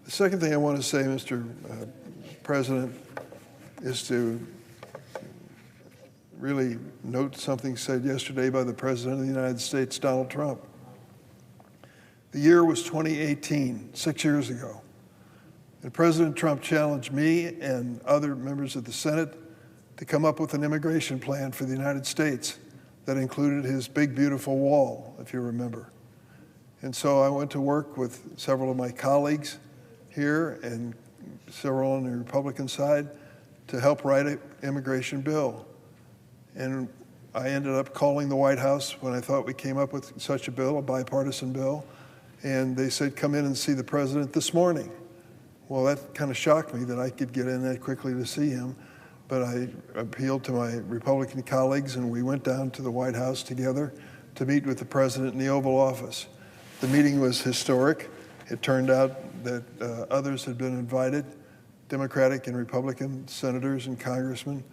The second thing I want to say, Mr. President, is to really note something said yesterday by the President of the United States, Donald Trump. The year was 2018, 6 years ago. And President Trump challenged me and other members of the Senate to come up with an immigration plan for the United States that included his big, beautiful wall, if you remember. And so I went to work with several of my colleagues here and several on the Republican side to help write an immigration bill. And I ended up calling the White House when I thought we came up with such a bill, a bipartisan bill, and they said, come in and see the president this morning. Well, that kind of shocked me that I could get in that quickly to see him, but I appealed to my Republican colleagues and we went down to the White House together to meet with the president in the Oval Office. The meeting was historic. It turned out that others had been invited, Democratic and Republican senators and congressmen,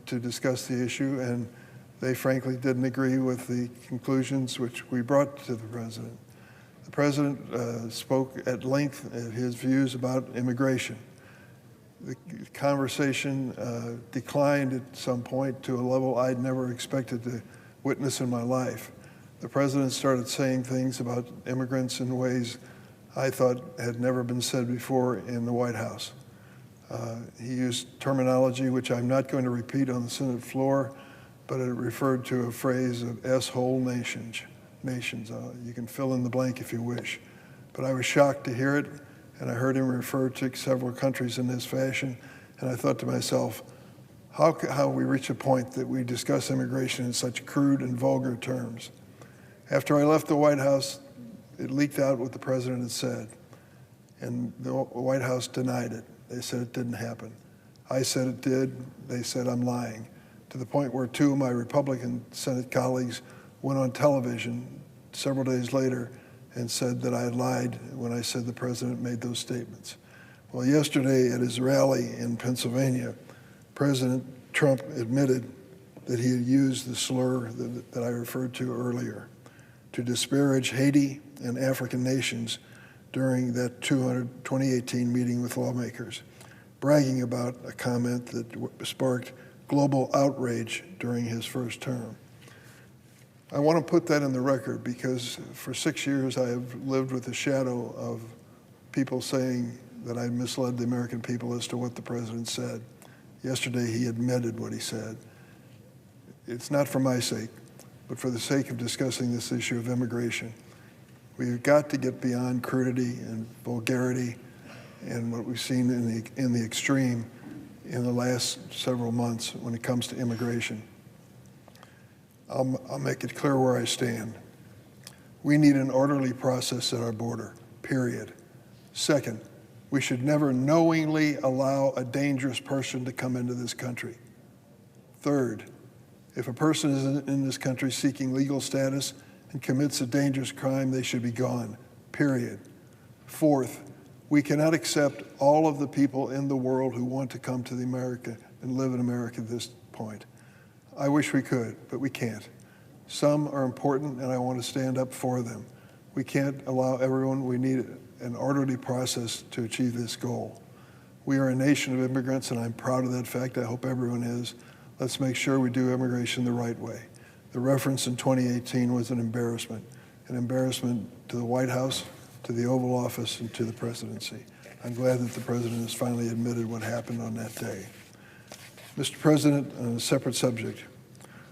to discuss the issue, and they frankly didn't agree with the conclusions which we brought to the president. The president spoke at length at his views about immigration. The conversation declined at some point to a level I'd never expected to witness in my life. The president started saying things about immigrants in ways I thought had never been said before in the White House. He used terminology which I'm not going to repeat on the Senate floor, but it referred to a phrase of S-hole nations. You can fill in the blank if you wish. But I was shocked to hear it, and I heard him refer to several countries in this fashion, and I thought to myself, how we reach a point that we discuss immigration in such crude and vulgar terms? After I left the White House, it leaked out what the president had said, and the White House denied it. They said it didn't happen. I said it did. They said I'm lying, to the point where two of my Republican Senate colleagues went on television several days later and said that I had lied when I said the president made those statements. Well, yesterday at his rally in Pennsylvania, President Trump admitted that he had used the slur that I referred to earlier to disparage Haiti and African nations during that 2018 meeting with lawmakers, bragging about a comment that sparked global outrage during his first term. I want to put that in the record because for 6 years I have lived with the shadow of people saying that I misled the American people as to what the president said. Yesterday he admitted what he said. It's not for my sake, but for the sake of discussing this issue of immigration. We've got to get beyond crudity and vulgarity and what we've seen in the extreme in the last several months when it comes to immigration. I'll make it clear where I stand. We need an orderly process at our border, period. Second, we should never knowingly allow a dangerous person to come into this country. Third, if a person is in this country seeking legal status and commits a dangerous crime, they should be gone, period. Fourth, we cannot accept all of the people in the world who want to come to America and live in America at this point. I wish we could, but we can't. Some are important, and I want to stand up for them. We can't allow everyone. We need an orderly process to achieve this goal. We are a nation of immigrants, and I'm proud of that fact. I hope everyone is. Let's make sure we do immigration the right way. The reference in 2018 was an embarrassment to the White House, to the Oval Office, and to the presidency. I'm glad that the president has finally admitted what happened on that day. Mr. President, on a separate subject,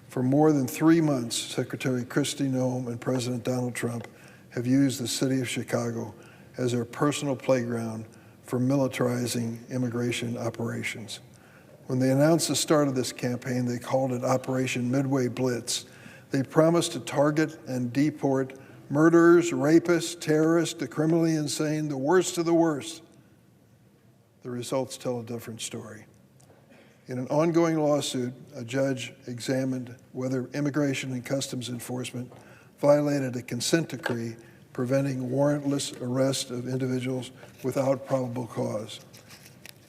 for more than 3 months, Secretary Kristi, Noem, and President Donald Trump have used the city of Chicago as their personal playground for militarizing immigration operations. When they announced the start of this campaign, they called it Operation Midway Blitz. They promised to target and deport murderers, rapists, terrorists, the criminally insane, the worst of the worst. The results tell a different story. In an ongoing lawsuit, a judge examined whether Immigration and Customs Enforcement violated a consent decree preventing warrantless arrest of individuals without probable cause.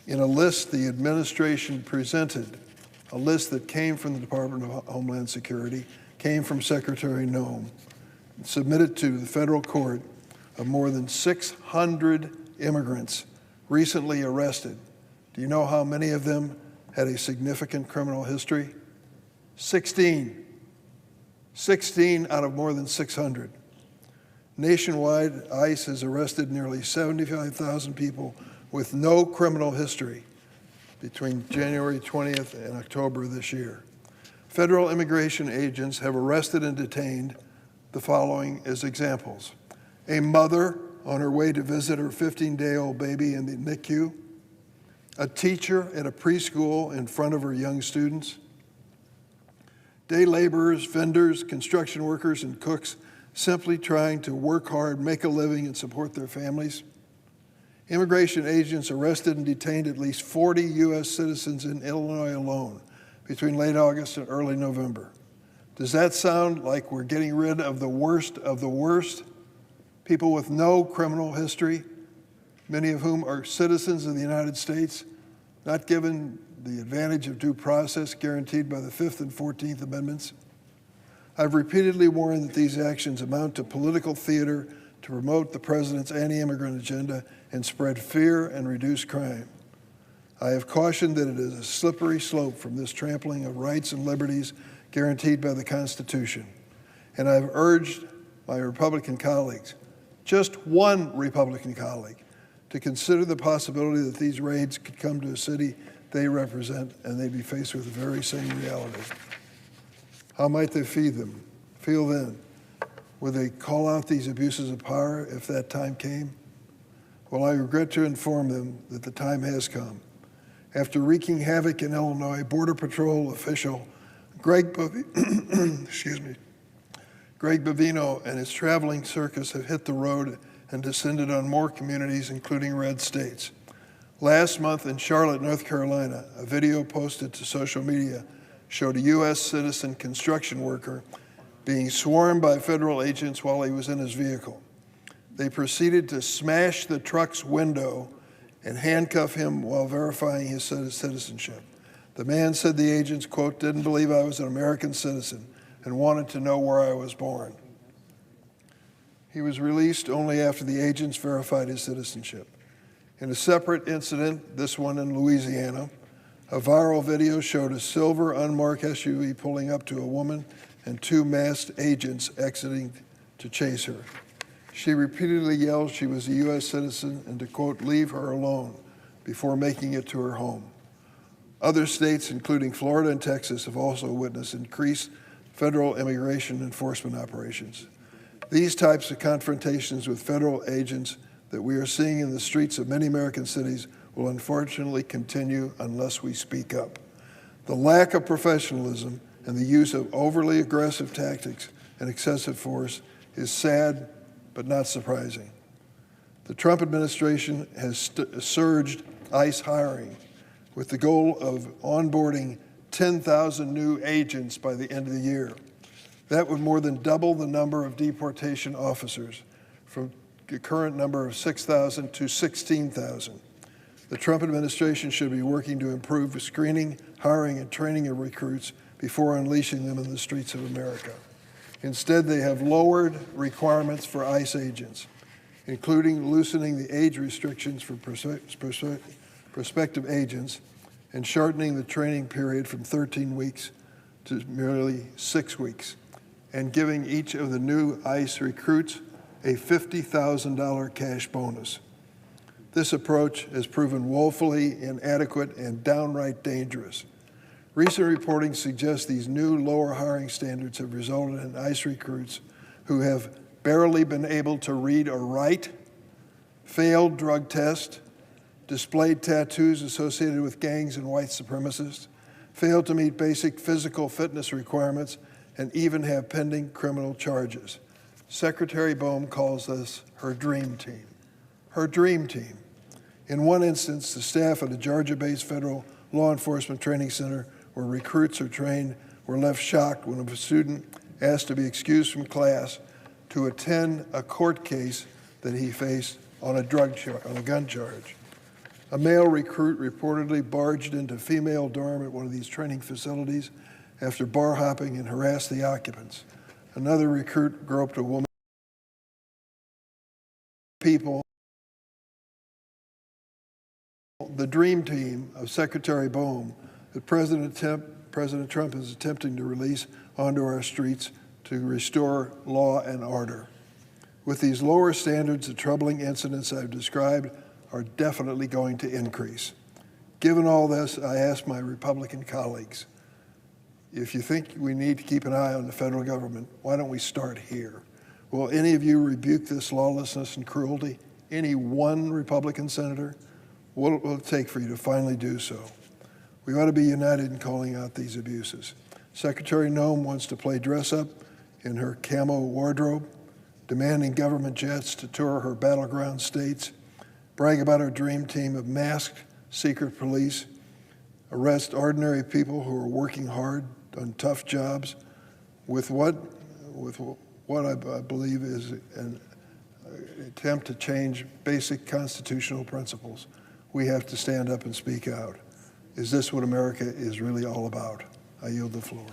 In a list the administration presented, a list that came from the Department of Homeland Security, came from Secretary Noem, submitted to the federal court of more than 600 immigrants recently arrested. Do you know how many of them had a significant criminal history? 16. 16 out of more than 600. Nationwide, ICE has arrested nearly 75,000 people with no criminal history between January 20th and October this year. Federal immigration agents have arrested and detained the following as examples: a mother on her way to visit her 15-day-old baby in the NICU, a teacher at a preschool in front of her young students, day laborers, vendors, construction workers, and cooks simply trying to work hard, make a living, and support their families. Immigration agents arrested and detained at least 40 U.S. citizens in Illinois alone between late August and early November. Does that sound like we're getting rid of the worst of the worst? People with no criminal history, many of whom are citizens of the United States, not given the advantage of due process guaranteed by the 5th and 14th Amendments. I've repeatedly warned that these actions amount to political theater to promote the president's anti-immigrant agenda and spread fear and reduce crime. I have cautioned that it is a slippery slope from this trampling of rights and liberties guaranteed by the Constitution. And I've urged my Republican colleagues, just one Republican colleague, to consider the possibility that these raids could come to a city they represent and they'd be faced with the very same reality. How might they feel then? Would they call out these abuses of power if that time came? Well, I regret to inform them that the time has come. After wreaking havoc in Illinois, Border Patrol official Greg Bavino and his traveling circus have hit the road and descended on more communities, including red states. Last month in Charlotte, North Carolina, a video posted to social media showed a U.S. citizen construction worker being swarmed by federal agents while he was in his vehicle. They proceeded to smash the truck's window and handcuff him while verifying his citizenship. The man said the agents, quote, didn't believe I was an American citizen and wanted to know where I was born. He was released only after the agents verified his citizenship. In a separate incident, this one in Louisiana, a viral video showed a silver unmarked SUV pulling up to a woman and two masked agents exiting to chase her. She repeatedly yelled she was a U.S. citizen and to, quote, leave her alone before making it to her home. Other states, including Florida and Texas, have also witnessed increased federal immigration enforcement operations. These types of confrontations with federal agents that we are seeing in the streets of many American cities will unfortunately continue unless we speak up. The lack of professionalism and the use of overly aggressive tactics and excessive force is sad but not surprising. The Trump administration has surged ICE hiring with the goal of onboarding 10,000 new agents by the end of the year. That would more than double the number of deportation officers from the current number of 6,000 to 16,000. The Trump administration should be working to improve screening, hiring, and training of recruits before unleashing them in the streets of America. Instead, they have lowered requirements for ICE agents, including loosening the age restrictions for prospective agents and shortening the training period from 13 weeks to merely 6 weeks, and giving each of the new ICE recruits a $50,000 cash bonus. This approach has proven woefully inadequate and downright dangerous. Recent reporting suggests these new lower hiring standards have resulted in ICE recruits who have barely been able to read or write, failed drug tests, displayed tattoos associated with gangs and white supremacists, failed to meet basic physical fitness requirements, and even have pending criminal charges. Secretary Boehm calls this her dream team. Her dream team. In one instance, the staff at a Georgia-based federal law enforcement training center where recruits are trained were left shocked when a student asked to be excused from class to attend a court case that he faced on a gun charge. A male recruit reportedly barged into a female dorm at one of these training facilities after bar hopping and harassed the occupants. Another recruit groped a woman. People The dream team of Secretary Boehm that President Trump is attempting to release onto our streets to restore law and order. With these lower standards, the troubling incidents I've described are definitely going to increase. Given all this, I ask my Republican colleagues, if you think we need to keep an eye on the federal government, why don't we start here? Will any of you rebuke this lawlessness and cruelty? Any one Republican senator? What will it take for you to finally do so? We ought to be united in calling out these abuses. Secretary Noem wants to play dress-up in her camo wardrobe, demanding government jets to tour her battleground states, brag about her dream team of masked secret police, arrest ordinary people who are working hard on tough jobs with what I believe is an attempt to change basic constitutional principles. We have to stand up and speak out. Is this what America is really all about? I yield the floor.